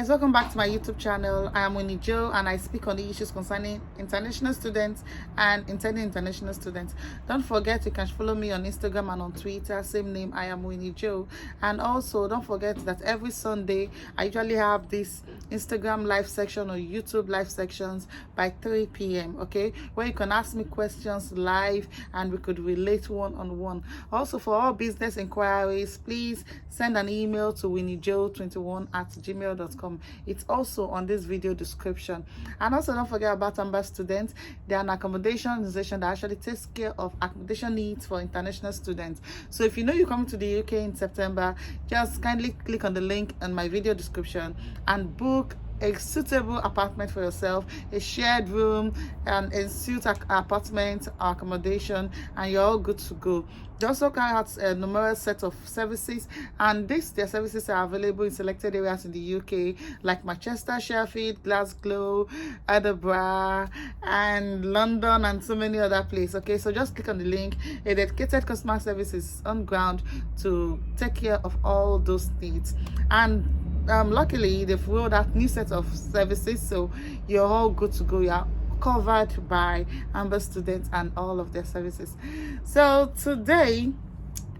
guys, welcome back to my YouTube channel. I am Iamwinyjoe and I speak on the issues concerning international students and intending international students. Don't forget you can follow me on Instagram and on Twitter, same name, I am Iamwinyjoe. And also don't forget that every Sunday I usually have this Instagram live section or YouTube live sections by 3 p.m. okay, where you can ask me questions live and we could relate one-on-one. Also, for all business inquiries, please send an email to iamwinyjoe21@gmail.com. It's also on this video description. And also don't forget about Amber Students. They're an accommodation organization that actually takes care of accommodation needs for international students. So if you know you're coming to the UK in September, just kindly click on the link in my video description and book a suitable apartment for yourself, a shared room and a suite apartment accommodation, and you're all good to go. They also carry out a numerous set of services, and their services are available in selected areas in the UK like Manchester, Sheffield, Glasgow, Edinburgh and London and so many other places. Okay, so just click on the link. A dedicated customer service is on ground to take care of all those needs, and luckily they've rolled out new set of services, so you're all good to go. You're covered by Amber Students and all of their services. So today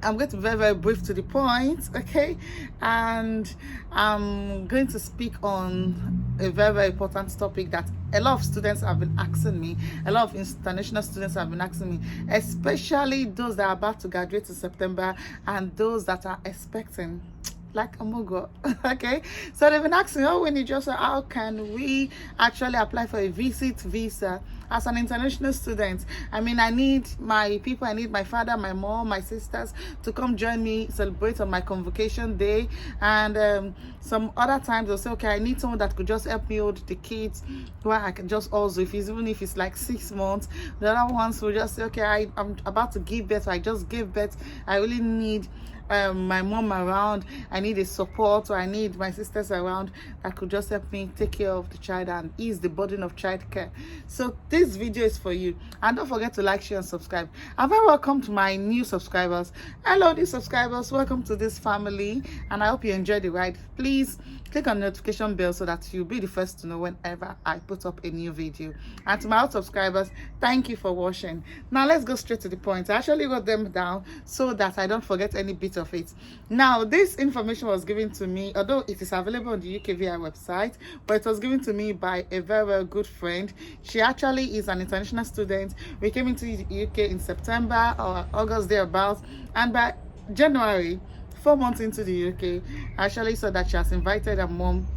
I'm going to be very, very brief to the point, okay, and I'm going to speak on a very, very important topic that a lot of students have been asking me, a lot of international students have been asking me, especially those that are about to graduate in September and those that are expecting, like Omugwo. Okay, so they've been asking, oh, Iamwinyjoe, how can we actually apply for a visit visa as an international student? I mean, I need my people, I need my father, my mom, my sisters to come join me celebrate on my convocation day, and some other times they'll say, okay, I need someone that could just help me hold the kids where I can just also, even if it's like 6 months. The other ones will just say, okay, I'm about to give birth, I just gave birth, I really need my mom around, I need a support, or I need my sisters around that could just help me take care of the child and ease the burden of childcare. So this video is for you, and don't forget to like, share and subscribe. And very welcome to my new subscribers. Hello new subscribers, welcome to this family, and I hope you enjoy the ride. Please click on the notification bell so that you'll be the first to know whenever I put up a new video. And to my old subscribers, thank you for watching. Now let's go straight to the point. I actually wrote them down so that I don't forget any bit of it. Now this information was given to me, although it is available on the UKVI website, but it was given to me by a very, very good friend. She actually is an international student. We came into the UK in September or August thereabouts, and by January, 4 months into the UK, I actually saw that she has invited her mom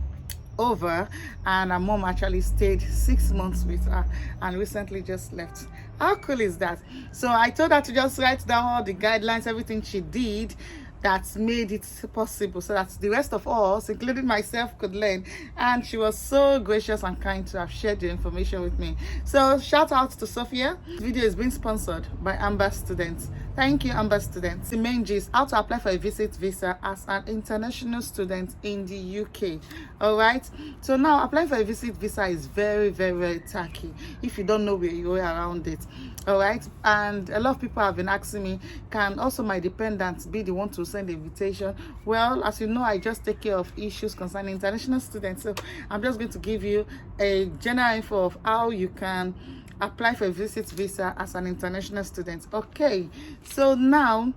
over, and her mom actually stayed 6 months with her and recently just left. How cool is that? So I told her to just write down all the guidelines, everything she did that made it possible, so that the rest of us, including myself, could learn. And she was so gracious and kind to have shared the information with me. So shout out to Sophia. This video is being sponsored by Amber Students. Thank you, Amber Students. The main gist: how to apply for a visit visa as an international student in the UK. All right, so now applying for a visit visa is very, very, very tacky if you don't know where you are around it. All right, and a lot of people have been asking me, can also my dependents be the one to send the invitation? Well, as you know, I just take care of issues concerning international students, so I'm just going to give you a general info of how you can apply for a visit visa as an international student. Okay, so now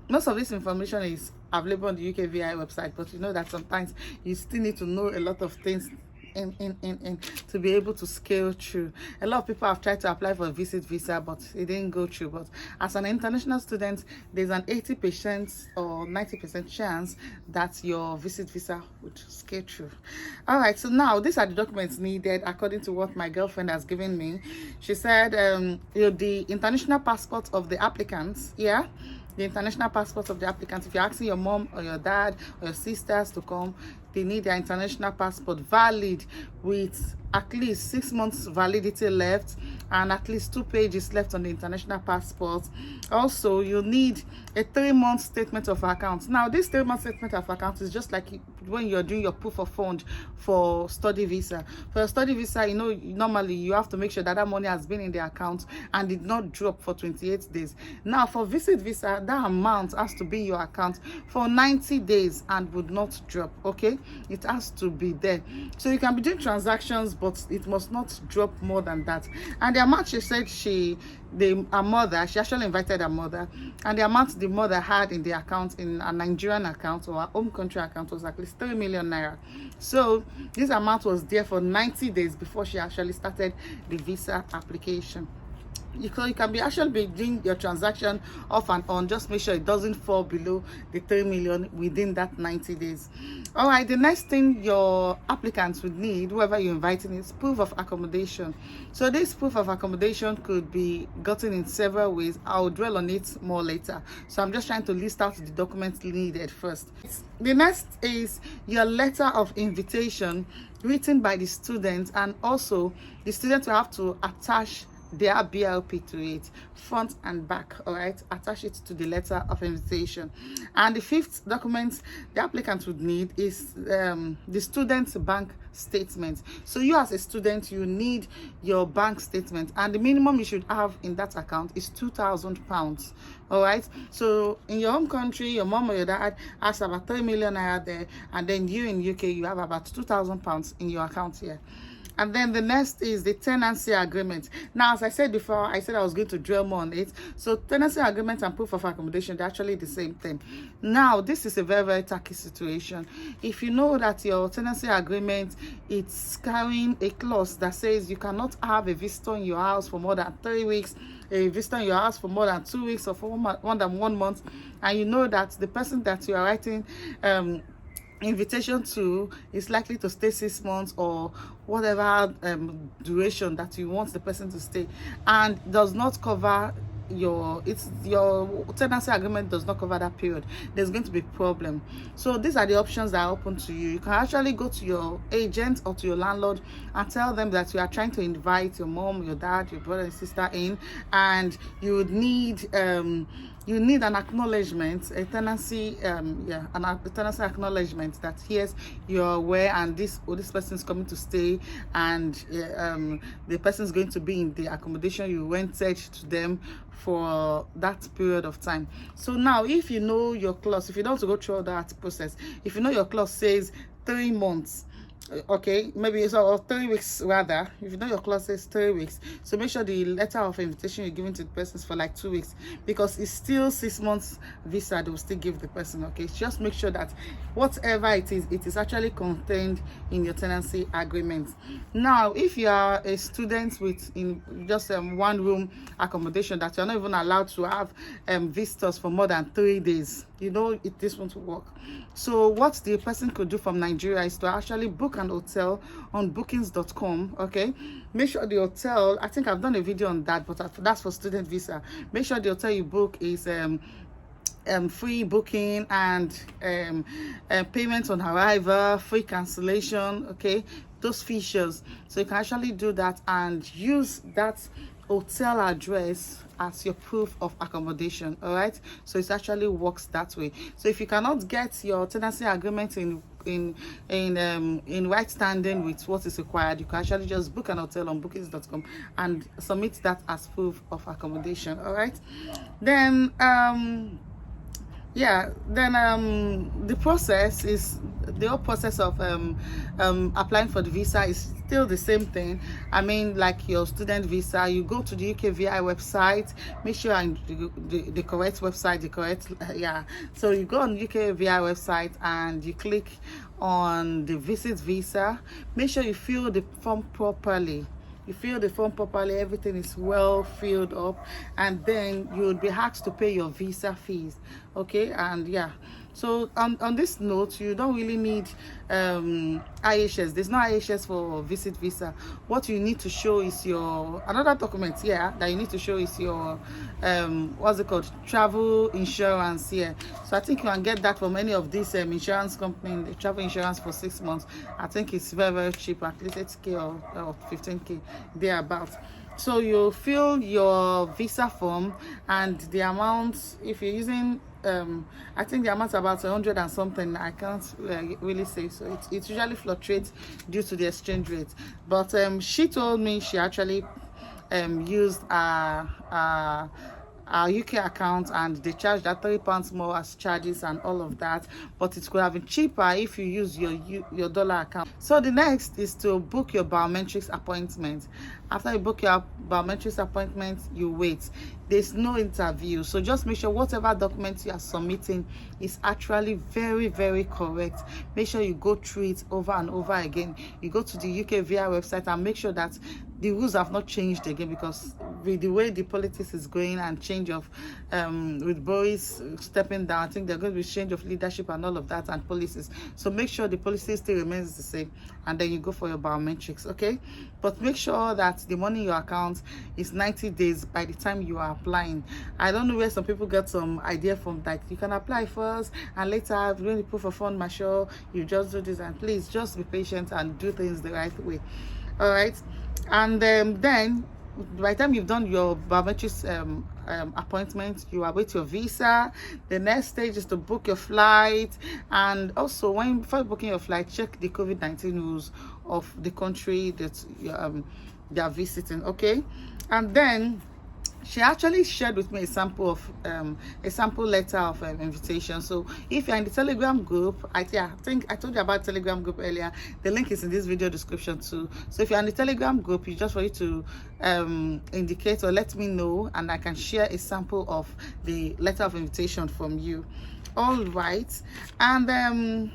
most of this information is available on the UKVI website, but you know that sometimes you still need to know a lot of things to be able to scale through. A lot of people have tried to apply for a visit visa, but it didn't go through. But as an international student, there's an 80% or 90% chance that your visit visa would scale through. All right, so now these are the documents needed according to what my girlfriend has given me. She said the international passport of the applicants, the international passport of the applicants. If you're asking your mom or your dad or your sisters to come, they need their international passport valid with at least 6 months validity left and at least 2 pages left on the international passport. Also, you need a 3-month statement of account. Now this 3-month statement of account is just like when you're doing your proof of fund for study visa. For a study visa, you know, normally you have to make sure that that money has been in the account and did not drop for 28 days. Now for visit visa, that amount has to be in your account for 90 days and would not drop. Okay, it has to be there. So you can be doing transactions, but it must not drop more than that. And the amount she said she actually invited her mother, and the amount the mother had in the account, in a Nigerian account or her home country account, was at least 3 million naira. So this amount was there for 90 days before she actually started the visa application. You can be actually be doing your transaction off and on. Just make sure it doesn't fall below the 3 million within that 90 days. All right, the next thing your applicants would need, whoever you're inviting, is proof of accommodation. So this proof of accommodation could be gotten in several ways. I'll dwell on it more later. So I'm just trying to list out the documents needed first. The next is your letter of invitation written by the student, and also the student will have to attach their BLP to it, front and back. All right, attach it to the letter of invitation. And the fifth document the applicant would need is the student's bank statement. So you as a student, you need your bank statement, and the minimum you should have in that account is £2,000. All right, so in your home country, your mom or your dad has about 3 million naira there, and then you in UK, you have about £2,000 in your account here. And then the next is the tenancy agreement. Now, as I said before, I said I was going to dwell more on it. So tenancy agreement and proof of accommodation, they're actually the same thing. Now, this is a very, very tricky situation. If you know that your tenancy agreement, it's carrying a clause that says you cannot have a visitor in your house for more than 3 weeks, a visitor in your house for more than 2 weeks, or for more than 1 month, and you know that the person that you are writing invitation to is likely to stay 6 months or whatever duration that you want the person to stay, and does not cover your tenancy agreement does not cover that period, there's going to be a problem. So these are the options that are open to you. You can actually go to your agent or to your landlord and tell them that you are trying to invite your mom, your dad, your brother and sister in, and you would need an acknowledgement, a tenancy tenancy acknowledgement that yes, you're aware, and this person is coming to stay, and the person is going to be in the accommodation you rented to them for that period of time. So now, if you know your clause, if you don't want to go through all that process, if you know your clause says 3 months, okay, maybe it's or 3 weeks rather, if you know your clause says 3 weeks, so make sure the letter of invitation you're giving to the person is for like 2 weeks, because it's still 6 months visa they will still give the person. Okay, just make sure that whatever it is actually contained in your tenancy agreement. Now, if you are a student with just 1 room accommodation that you're not even allowed to have visitors for more than 3 days, you know this won't work. So what the person could do from Nigeria is to actually book an hotel on bookings.com. okay, make sure the hotel, I think I've done a video on that, but that's for student visa. Make sure the hotel you book is free booking and payment on arrival, free cancellation, okay, those features. So you can actually do that and use that hotel address as your proof of accommodation. All right, so it actually works that way. So if you cannot get your tenancy agreement in right standing with what is required, you can actually just book an hotel on bookings.com and submit that as proof of accommodation. All right, then the process is the whole process of applying for the visa is still the same thing. I mean, like your student visa, you go to the UKVI website, make sure the correct website, the correct so you go on the UKVI website and you click on the visit visa. Make sure you fill the form properly. You fill the form properly, everything is well filled up, and then you will be asked to pay your visa fees. Okay, and so on this note, you don't really need IHS. There's no IHS for visit visa. What you need to show is your another document here that you need to show is your what's it called, travel insurance here. So I think you can get that from any of these insurance companies, the travel insurance for 6 months. I think it's very, very cheap, at least 8K or 15K thereabouts. So you fill your visa form, and the amount, if you're using I think the amount's about 100 and something. I can't really say, so it usually fluctuates due to the exchange rate. But she told me she actually used our UK account, and they charged that £3 more as charges and all of that, but it could have been cheaper if you use your dollar account. So the next is to book your biometrics appointment. After you book your biometrics appointment, you wait. There's no interview, so just make sure whatever documents you are submitting is actually very, very correct. Make sure you go through it over and over again. You go to the UK VI website and make sure that the rules have not changed again, because with the way the politics is going and change of with Boris stepping down, I think there's going to be change of leadership and all of that, and policies. So make sure the policy still remains the same, and then you go for your biometrics, okay? But make sure that the money in your account is 90 days by the time you are applying. I don't know where some people get some idea from, like you can apply first and later when you proof of fund mature, you just do this. And please just be patient and do things the right way. All right. And then by the time you've done your biometrics appointment, you await your visa. The next stage is to book your flight, and also before booking your flight, check the COVID-19 rules of the country that they are visiting, okay? And then she actually shared with me a sample letter of invitation. So if you're in the Telegram group, I think I told you about Telegram group earlier. The link is in this video description too. So if you're in the Telegram group, it's just for you to indicate or let me know, and I can share a sample of the letter of invitation from you. All right. And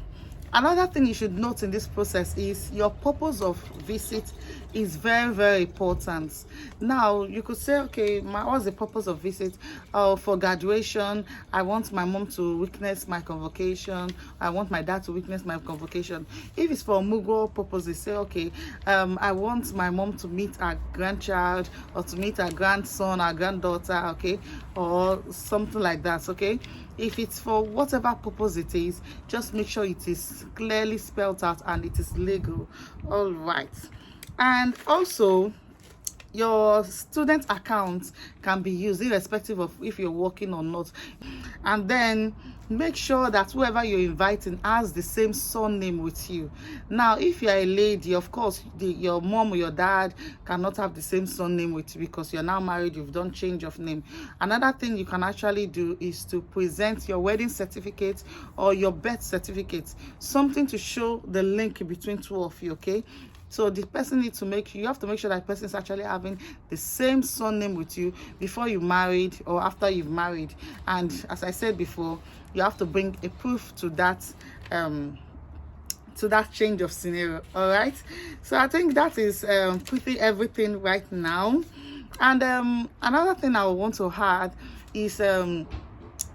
another thing you should note in this process is your purpose of visit is very, very important. Now, you could say, okay, what's the purpose of visit? For graduation, I want my mom to witness my convocation. I want my dad to witness my convocation. If it's for Omugwo purposes, say, okay, I want my mom to meet our grandchild, or to meet our grandson, our granddaughter, okay, or something like that, okay? If it's for whatever purpose it is, just make sure it is clearly spelled out and it is legal. All right. And also, your student account can be used irrespective of if you're working or not. And then make sure that whoever you're inviting has the same surname with you. Now, if you're a lady, of course your mom or your dad cannot have the same surname with you, because you're now married, you've done change of name. Another thing you can actually do is to present your wedding certificate or your birth certificate, something to show the link between two of you, okay? So the person needs to you have to make sure that person is actually having the same surname with you before you married or after you've married. And as I said before, you have to bring a proof to that change of scenario. All right. So I think that is pretty everything right now. And another thing I want to add is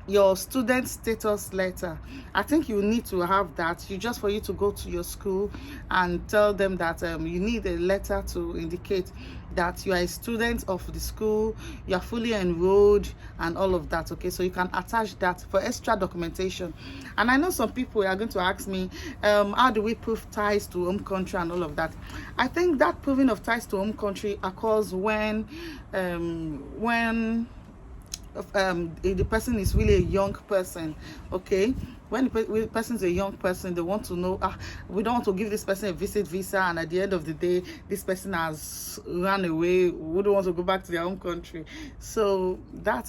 your student status letter. I think you need to have that. For you to go to your school and tell them that you need a letter to indicate that you are a student of the school, you are fully enrolled and all of that, okay? So you can attach that for extra documentation. And I know some people are going to ask me, how do we prove ties to home country and all of that? I think that proving of ties to home country occurs when the person is really a young person, okay? When the person is a young person, they want to know, we don't want to give this person a visit visa, and at the end of the day, this person has run away, we don't want to go back to their home country. So that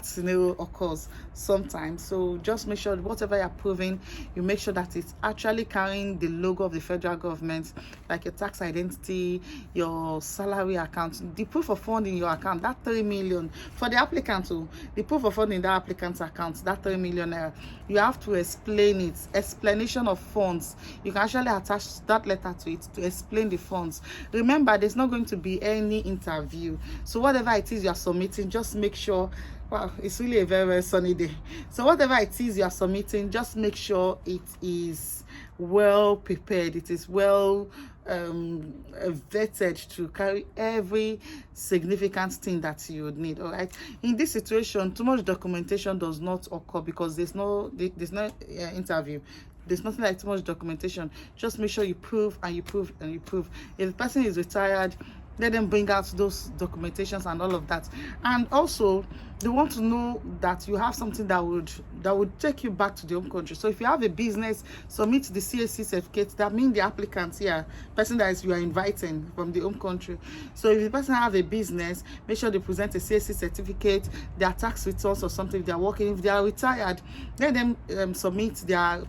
scenario occurs sometimes. So just make sure whatever you're proving, you make sure that it's actually carrying the logo of the federal government, like your tax identity, your salary account, the proof of fund in your account, that 3 million for the applicant too, the proof of fund in the applicant's account, that 3 million naira. You have to explain it. Explanation of funds, you can actually attach that letter to it to explain the funds. Remember, there's not going to be any interview, so whatever it is you are submitting, just make sure, wow, it's really a very, very sunny day, so whatever it is you are submitting, just make sure it is well prepared, it is well vetted to carry every significant thing that you would need. All right, in this situation, too much documentation does not occur, because there's no interview. There's nothing like too much documentation. Just make sure you prove and you prove and you prove. If the person is retired, let them bring out those documentations and all of that. And also they want to know that you have something that would take you back to the home country. So if you have a business, submit the CAC certificate. That means the applicant here, person that is you are inviting from the home country. So if the person have a business, make sure they present a CAC certificate, their tax returns or something. If they are working, if they are retired, let them submit their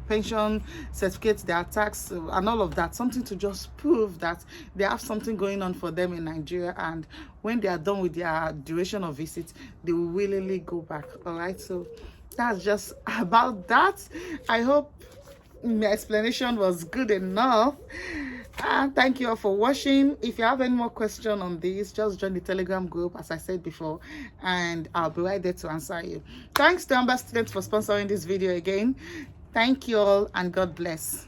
pension certificate, their tax and all of that, something to just prove that they have something going on for them in Nigeria, and when they are done with their duration of visit, they will willingly go back. All right, so that's just about that. I hope my explanation was good enough. Thank you all for watching. If you have any more questions on this, just join the Telegram group, as I said before, and I'll be right there to answer you. Thanks to Amber Students for sponsoring this video again. Thank you all, and God bless.